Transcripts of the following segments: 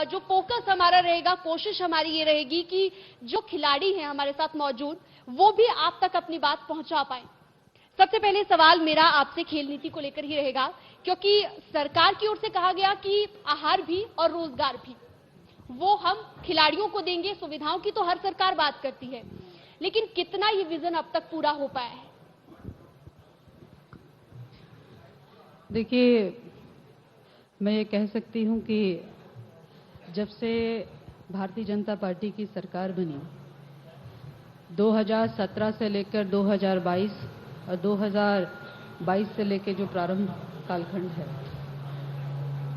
जो फोकस हमारा रहेगा, कोशिश हमारी ये रहेगी कि जो खिलाड़ी हैं हमारे साथ मौजूद, वो भी आप तक अपनी बात पहुंचा पाए। सबसे पहले सवाल मेरा आपसे खेल नीति को लेकर ही रहेगा, क्योंकि सरकार की ओर से कहा गया कि आहार भी और रोजगार भी वो हम खिलाड़ियों को देंगे। सुविधाओं की तो हर सरकार बात करती है, लेकिन कितना ये विजन अब तक पूरा हो पाया है? देखिए, मैं ये कह सकती हूँ कि जब से भारतीय जनता पार्टी की सरकार बनी, 2017 से लेकर 2022 और 2022 से लेकर जो प्रारंभ कालखंड है,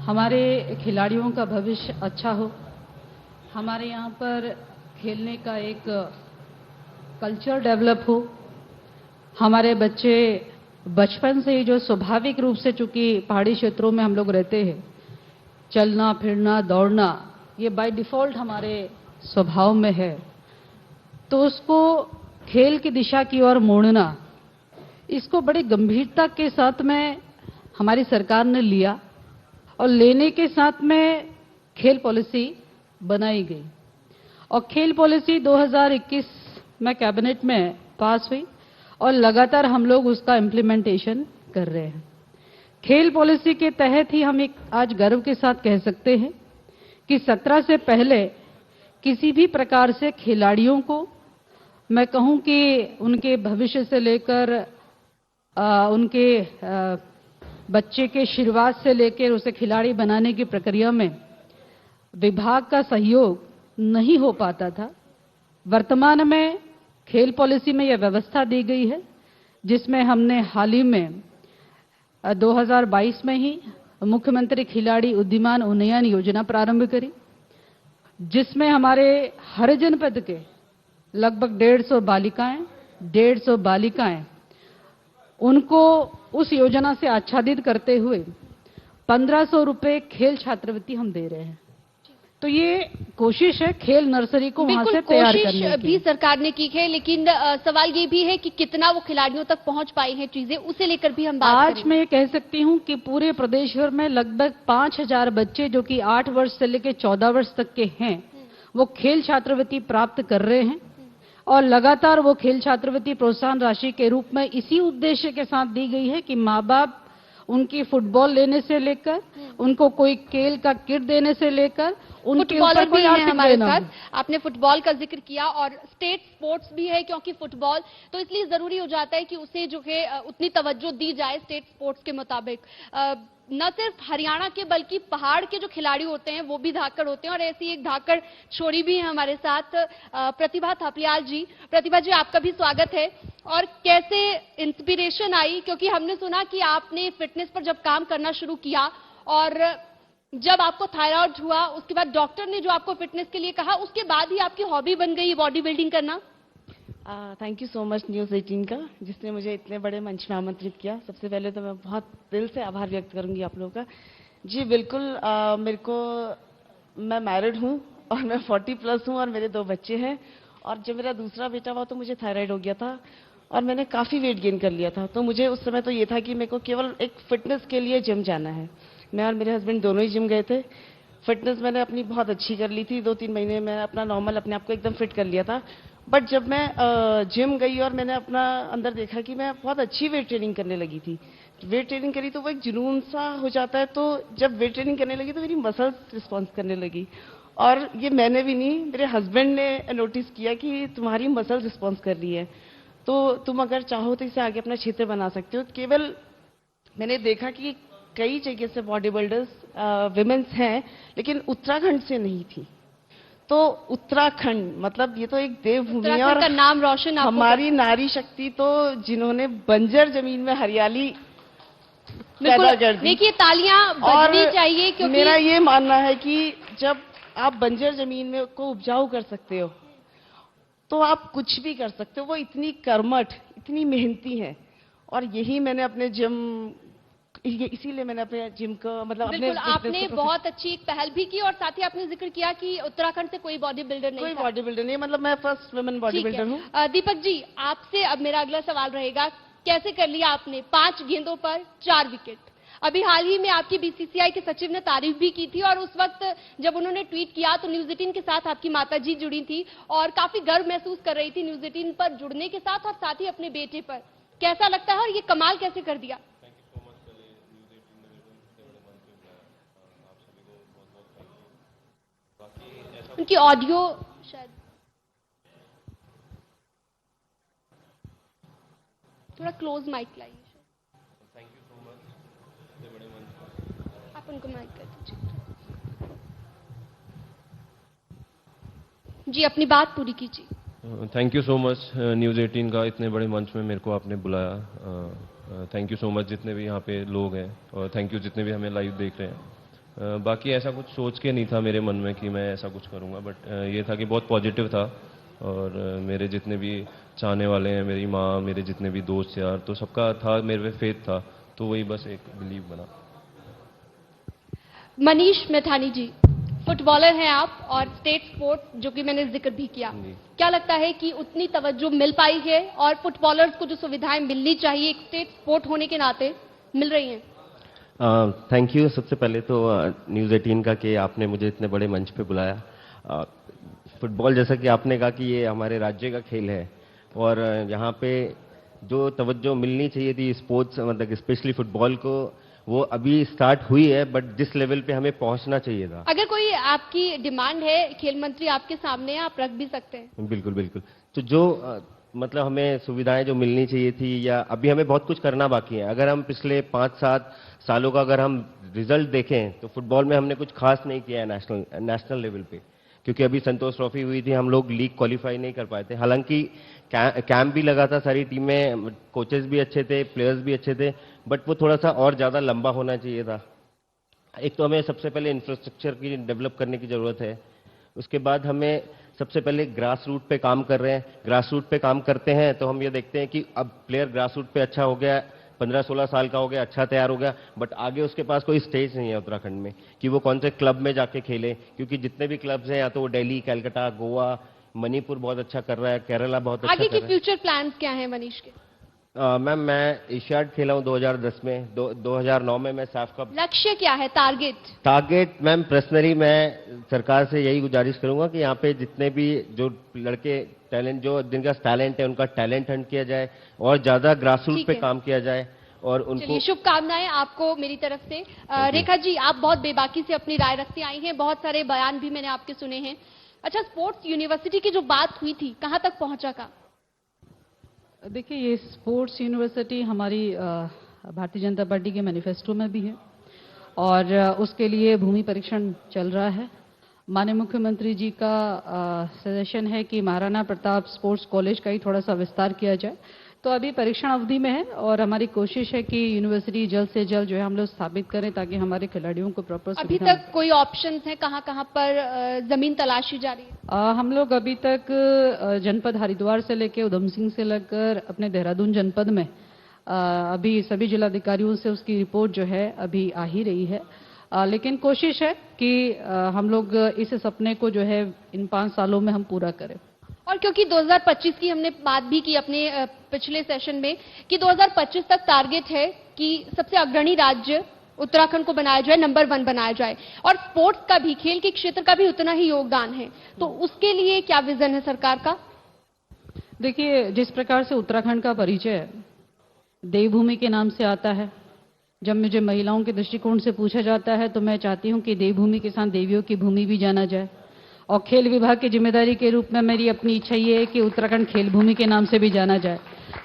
हमारे खिलाड़ियों का भविष्य अच्छा हो, हमारे यहाँ पर खेलने का एक कल्चर डेवलप हो, हमारे बच्चे बचपन से ही जो स्वाभाविक रूप से, चूंकि पहाड़ी क्षेत्रों में हम लोग रहते हैं, चलना फिरना दौड़ना ये बाय डिफॉल्ट हमारे स्वभाव में है, तो उसको खेल की दिशा की ओर मोड़ना, इसको बड़ी गंभीरता के साथ में हमारी सरकार ने लिया और लेने के साथ में खेल पॉलिसी बनाई गई। और खेल पॉलिसी 2021 में कैबिनेट में पास हुई और लगातार हम लोग उसका इम्प्लीमेंटेशन कर रहे हैं। खेल पॉलिसी के तहत ही हम एक आज गर्व के साथ कह सकते हैं कि 17 से पहले किसी भी प्रकार से खिलाड़ियों को, मैं कहूं कि उनके भविष्य से लेकर उनके बच्चे के शुरुआत से लेकर उसे खिलाड़ी बनाने की प्रक्रिया में विभाग का सहयोग नहीं हो पाता था। वर्तमान में खेल पॉलिसी में यह व्यवस्था दी गई है, जिसमें हमने हाल ही में 2022 में ही मुख्यमंत्री खिलाड़ी उद्दीमान उन्नयन योजना प्रारंभ करी, जिसमें हमारे हर जनपद के लगभग 150 बालिकाएं उनको उस योजना से आच्छादित करते हुए 1500 रुपए खेल छात्रवृत्ति हम दे रहे हैं। तो ये कोशिश है खेल नर्सरी को वहां से तैयार करने की। कोशिश भी सरकार ने की है, लेकिन सवाल ये भी है कि कितना वो खिलाड़ियों तक पहुंच पाई है चीजें, उसे लेकर भी हम बात आज मैं ये कह सकती हूं कि पूरे प्रदेश भर में लगभग 5000 बच्चे जो कि 8 वर्ष से लेकर 14 वर्ष तक के हैं, वो खेल छात्रवृत्ति प्राप्त कर रहे हैं और लगातार वो खेल छात्रवृत्ति प्रोत्साहन राशि के रूप में इसी उद्देश्य के साथ दी गई है कि माँ बाप उनकी फुटबॉल लेने से लेकर, उनको कोई खेल का किट देने से लेकर, फुटबॉलर भी है हमारे साथ। आपने फुटबॉल का जिक्र किया और स्टेट स्पोर्ट्स भी है, क्योंकि फुटबॉल तो इसलिए जरूरी हो जाता है कि उसे जो है उतनी तवज्जो दी जाए स्टेट स्पोर्ट्स के मुताबिक। न सिर्फ हरियाणा के बल्कि पहाड़ के जो खिलाड़ी होते हैं वो भी धाकड़ होते हैं, और ऐसी एक धाकड़ छोरी भी है हमारे साथ, प्रतिभा थापलियाल जी। प्रतिभा जी, आपका भी स्वागत है। और कैसे इंस्पिरेशन आई, क्योंकि हमने सुना कि आपने फिटनेस पर जब काम करना शुरू किया और जब आपको थायराइड हुआ, उसके बाद डॉक्टर ने जो आपको फिटनेस के लिए कहा, उसके बाद ही आपकी हॉबी बन गई बॉडी बिल्डिंग करना। Thank you so much news 18 का, जिसने मुझे इतने बड़े मंच में आमंत्रित किया। सबसे पहले तो मैं बहुत दिल से आभार व्यक्त करूंगी आप लोगों का। जी बिल्कुल, मैं मैरिड हूं और मैं 40+ हूं और मेरे 2 बच्चे हैं। और जब मेरा दूसरा बेटा हुआ तो मुझे थायराइड हो गया था और मैंने काफ़ी वेट गेन कर लिया था। तो मुझे उस समय तो ये था कि मेरे को केवल एक फिटनेस के लिए जिम जाना है। मैं और मेरे हस्बैंड दोनों ही जिम गए थे। फिटनेस मैंने अपनी बहुत अच्छी कर ली थी, 2-3 महीने में अपना नॉर्मल अपने आप को एकदम फिट कर लिया था। बट जब मैं जिम गई और मैंने अपना अंदर देखा कि मैं बहुत अच्छी वेट ट्रेनिंग करने लगी थी। वेट ट्रेनिंग करी तो वो एक जुनून सा हो जाता है। तो जब वेट ट्रेनिंग करने लगी तो मेरी मसल्स रिस्पॉन्स करने लगी, और ये मैंने भी नहीं, मेरे हस्बैंड ने नोटिस किया कि तुम्हारी मसल्स रिस्पॉन्स कर रही है, तो तुम अगर चाहो तो इसे आगे अपना क्षेत्र बना सकते हो। केवल मैंने देखा कि कई जगह से बॉडी बिल्डर्स विमेंस हैं, लेकिन उत्तराखंड से नहीं थी। तो उत्तराखंड मतलब ये तो एक देवभूमि है और नाम रोशन हमारी नारी शक्ति तो जिन्होंने बंजर जमीन में हरियाली पैदा कर दी। देखिए, तालियां बजनी चाहिए, क्योंकि मेरा ये मानना है कि जब आप बंजर जमीन में को उपजाऊ कर सकते हो तो आप कुछ भी कर सकते हो। वो इतनी कर्मठ, इतनी मेहनती है, और यही मैंने अपने जिम, इसीलिए मैंने अपने जिम को मतलब बिल्कुल आपने बहुत अच्छी एक पहल भी की, और साथ ही आपने जिक्र किया कि उत्तराखंड से कोई बॉडी बिल्डर नहीं, कोई बॉडी बिल्डर नहीं, मतलब मैं फर्स्ट वुमेन बॉडी बिल्डर हूँ। दीपक जी, आपसे अब मेरा अगला सवाल रहेगा, कैसे कर लिया आपने 5 गेंदों पर 4 विकेट? अभी हाल ही में आपकी बीसीसीआई के सचिव ने तारीफ भी की थी और उस वक्त जब उन्होंने ट्वीट किया तो न्यूज 18 के साथ आपकी माताजी जुड़ी थी और काफी गर्व महसूस कर रही थी न्यूज 18 पर जुड़ने के साथ और साथ ही अपने बेटे पर। कैसा लगता है और ये कमाल कैसे कर दिया? उनकी ऑडियो शायद थोड़ा क्लोज माइक लाइए। आप उनको माइक कर दीजिए जी, अपनी बात पूरी कीजिए। Thank you so much news 18 का इतने बड़े मंच में मेरे को आपने बुलाया। थैंक यू सो मच जितने भी यहाँ पे लोग हैं और थैंक यू जितने भी हमें लाइव देख रहे हैं। बाकी ऐसा कुछ सोच के नहीं था मेरे मन में कि मैं ऐसा कुछ करूँगा, बट ये था कि बहुत पॉजिटिव था और मेरे जितने भी चाहने वाले हैं, मेरी माँ, मेरे जितने भी दोस्त यार, तो सबका था मेरे पे फेथ था, तो वही बस एक बिलीव बना। मनीष मैथानी जी, फुटबॉलर हैं आप और स्टेट स्पोर्ट जो कि मैंने जिक्र भी किया, क्या लगता है कि उतनी तवज्जो मिल पाई है और फुटबॉलर्स को जो सुविधाएं मिलनी चाहिए एक स्टेट स्पोर्ट होने के नाते मिल रही हैं? थैंक यू सबसे पहले तो न्यूज़ 18 का कि आपने मुझे इतने बड़े मंच पे बुलाया। फुटबॉल जैसा कि आपने कहा कि ये हमारे राज्य का खेल है और यहाँ पे जो तवज्जो मिलनी चाहिए थी स्पोर्ट्स मतलब स्पेशली फुटबॉल को, वो अभी स्टार्ट हुई है, बट जिस लेवल पे हमें पहुंचना चाहिए था। अगर कोई आपकी डिमांड है, खेल मंत्री आपके सामने है, आप रख भी सकते हैं। बिल्कुल बिल्कुल। तो जो मतलब हमें सुविधाएं जो मिलनी चाहिए थी या अभी हमें बहुत कुछ करना बाकी है। अगर हम पिछले 5-7 सालों का अगर हम रिजल्ट देखें तो फुटबॉल में हमने कुछ खास नहीं किया है नेशनल लेवल पे, क्योंकि अभी संतोष ट्रॉफी हुई थी, हम लोग लीग क्वालिफाई नहीं कर पाए थे। हालांकि कैंप भी लगा था, सारी टीमें, कोचेस भी अच्छे थे, प्लेयर्स भी अच्छे थे, बट वो थोड़ा सा और ज़्यादा लंबा होना चाहिए था। एक तो हमें सबसे पहले इंफ्रास्ट्रक्चर की डेवलप करने की ज़रूरत है। उसके बाद हमें सबसे पहले ग्रास रूट पे काम कर रहे हैं। ग्रास रूट पे काम करते हैं तो हम ये देखते हैं कि अब प्लेयर ग्रास रूट पे अच्छा हो गया, 15-16 साल का हो गया, अच्छा तैयार हो गया, बट आगे उसके पास कोई स्टेज नहीं है उत्तराखंड में कि वो कौन से क्लब में जाके खेले, क्योंकि जितने भी क्लब्स हैं या तो वो दिल्ली, कलकत्ता, गोवा, मणिपुर बहुत अच्छा कर रहा है, केरला बहुत अच्छा कर आगे रहा के है। फ्यूचर प्लान्स क्या हैं मनीष के? मैम मैं एशियाड खेला हूँ 2010 में, 2009 में मैं साफ कप। लक्ष्य क्या है, टारगेट मैम पर्सनली मैं सरकार से यही गुजारिश करूंगा कि यहाँ पे जितने भी जो लड़के टैलेंट, जो जिनका टैलेंट है, उनका टैलेंट हंट किया जाए और ज्यादा ग्रास रूट पे काम किया जाए और उनको। शुभकामनाएं आपको मेरी तरफ से। रेखा जी, आप बहुत बेबाकी से अपनी राय रखते आई हैं, बहुत सारे बयान भी मैंने आपके सुने हैं। अच्छा, स्पोर्ट्स यूनिवर्सिटी की जो बात हुई थी, कहां तक पहुंचा काम? देखिए, ये स्पोर्ट्स यूनिवर्सिटी हमारी भारतीय जनता पार्टी के मैनिफेस्टो में भी है और उसके लिए भूमि परीक्षण चल रहा है। माननीय मुख्यमंत्री जी का सजेशन है कि महाराणा प्रताप स्पोर्ट्स कॉलेज का ही थोड़ा सा विस्तार किया जाए, तो अभी परीक्षण अवधि में है और हमारी कोशिश है कि यूनिवर्सिटी जल्द से जल्द जो है हम लोग स्थापित करें ताकि हमारे खिलाड़ियों को प्रॉपर अभी तक कोई ऑप्शंस है, कहां पर जमीन तलाशी जा रही है? हम लोग अभी तक जनपद हरिद्वार से लेकर उधम सिंह से लेकर अपने देहरादून जनपद में अभी सभी जिलाधिकारियों से उसकी रिपोर्ट जो है अभी आ ही रही है, लेकिन कोशिश है कि हम लोग इस सपने को जो है इन 5 सालों में हम पूरा करें। और क्योंकि 2025 की हमने बात भी की अपने पिछले सेशन में कि 2025 तक टारगेट है कि सबसे अग्रणी राज्य उत्तराखंड को बनाया जाए, नंबर 1 बनाया जाए, और स्पोर्ट्स का भी, खेल के क्षेत्र का भी उतना ही योगदान है, तो उसके लिए क्या विजन है सरकार का? देखिए, जिस प्रकार से उत्तराखंड का परिचय देवभूमि के नाम से आता है, जब मुझे महिलाओं के दृष्टिकोण से पूछा जाता है तो मैं चाहती हूं कि देवभूमि के साथ देवियों की भूमि भी जाना जाए, और खेल विभाग की जिम्मेदारी के रूप में मेरी अपनी इच्छा ये है कि उत्तराखंड खेल भूमि के नाम से भी जाना जाए।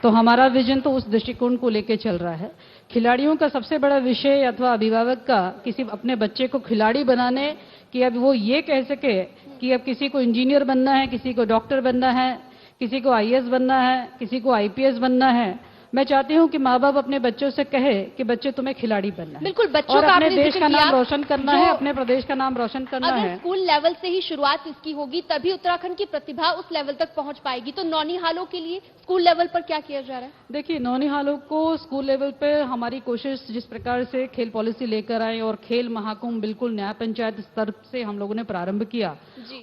तो हमारा विजन तो उस दृष्टिकोण को लेकर चल रहा है। खिलाड़ियों का सबसे बड़ा विषय अथवा अभिभावक का किसी अपने बच्चे को खिलाड़ी बनाने कि अब वो ये कह सके कि अब किसी को इंजीनियर बनना है, किसी को डॉक्टर बनना है, किसी को आईएएस बनना है, किसी को आईपीएस बनना है। मैं चाहती हूं कि माँ बाप अपने बच्चों से कहे कि बच्चे तुम्हें खिलाड़ी बनना है, बिल्कुल, बच्चों और का अपने आपने देश का नाम रोशन करना है, जो अपने प्रदेश का नाम रोशन करना अगर है। स्कूल लेवल से ही शुरुआत इसकी होगी तभी उत्तराखंड की प्रतिभा उस लेवल तक पहुंच पाएगी। तो नौनिहालों के लिए स्कूल लेवल पर क्या किया जा रहा है? देखिए, नौनिहालों को स्कूल लेवल पे हमारी कोशिश, जिस प्रकार से खेल पॉलिसी लेकर आए और खेल महाकुंभ बिल्कुल न्याय पंचायत स्तर से हम लोगों ने प्रारंभ किया,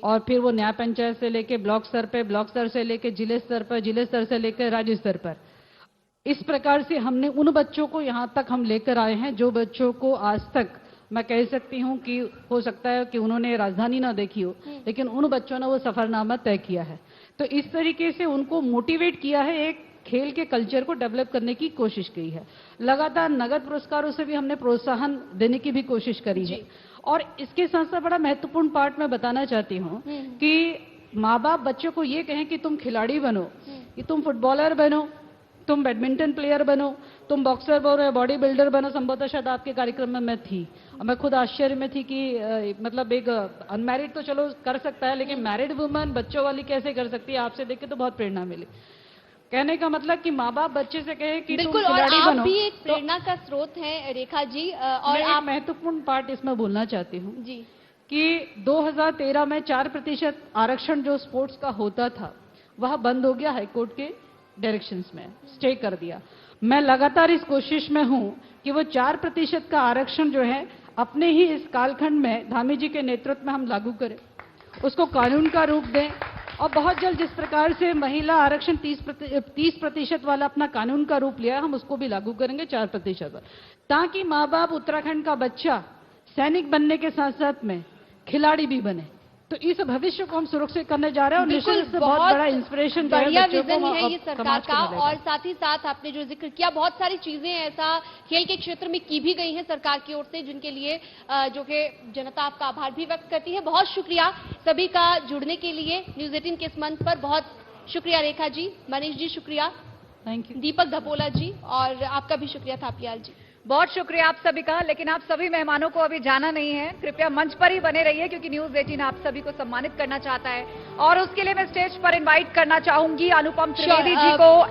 और फिर वो न्याय पंचायत से लेकर ब्लॉक स्तर पे, ब्लॉक स्तर से लेकर जिले स्तर पर, जिले स्तर से लेकर राज्य स्तर पर, इस प्रकार से हमने उन बच्चों को यहाँ तक हम लेकर आए हैं जो बच्चों को आज तक मैं कह सकती हूँ कि हो सकता है कि उन्होंने राजधानी ना देखी हो, लेकिन उन बच्चों ने वो सफरनामा तय किया है। तो इस तरीके से उनको मोटिवेट किया है, एक खेल के कल्चर को डेवलप करने की कोशिश की है। लगातार नगद पुरस्कारों से भी हमने प्रोत्साहन देने की भी कोशिश करी है। और इसके साथ साथ बड़ा महत्वपूर्ण पार्ट मैं बताना चाहती हूँ कि माँ बाप बच्चों को ये कहें कि तुम खिलाड़ी बनो, कि तुम फुटबॉलर बनो, तुम बैडमिंटन प्लेयर बनो, तुम बॉक्सर बनो या बॉडी बिल्डर बनो। संभवतः शायद आपके कार्यक्रम में मैं थी और मैं खुद आश्चर्य में थी कि मतलब एक अनमैरिड तो चलो कर सकता है, लेकिन मैरिड वुमन बच्चों वाली कैसे कर सकती है। आपसे देख के तो बहुत प्रेरणा मिली। कहने का मतलब कि माँ बाप बच्चे से कहे कि बिल्कुल, तुम खिलाड़ी और आप बनो। भी एक प्रेरणा का स्रोत हैं रेखा जी। और मैं आप महत्वपूर्ण पार्ट इसमें बोलना चाहती हूँ जी कि 2013 में 4% आरक्षण जो स्पोर्ट्स का होता था वह बंद हो गया, हाईकोर्ट के डायरेक्शंस में स्टे कर दिया। मैं लगातार इस कोशिश में हूं कि वो 4% का आरक्षण जो है अपने ही इस कालखंड में धामी जी के नेतृत्व में हम लागू करें, उसको कानून का रूप दें। और बहुत जल्द जिस प्रकार से महिला आरक्षण 30% वाला अपना कानून का रूप लिया है, हम उसको भी लागू करेंगे 4% पर, ताकि माँ बाप उत्तराखंड का बच्चा सैनिक बनने के साथ साथ में खिलाड़ी भी बने। तो इस भविष्य को हम सुरक्षित करने जा रहे हैं और निश्चित रूप से बहुत बड़ा इंस्पिरेशन बढ़िया विजन है ये सरकार का। और साथ ही साथ आपने जो जिक्र किया, बहुत सारी चीजें ऐसा खेल के क्षेत्र में की भी गई हैं सरकार की ओर से, जिनके लिए जो कि जनता आपका आभार भी व्यक्त करती है। बहुत शुक्रिया सभी का जुड़ने के लिए न्यूज 18 के इस मंच पर। बहुत शुक्रिया रेखा जी, मनीष जी शुक्रिया, थैंक यू, दीपक धपोला जी, और आपका भी शुक्रिया थापियाल जी। बहुत शुक्रिया आप सभी का। लेकिन आप सभी मेहमानों को अभी जाना नहीं है, कृपया मंच पर ही बने रहिए क्योंकि न्यूज 18 आप सभी को सम्मानित करना चाहता है। और उसके लिए मैं स्टेज पर इनवाइट करना चाहूंगी अनुपम त्रिवेदी जी को।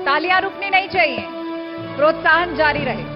तालियां रुकनी नहीं चाहिए, प्रोत्साहन जारी रहे।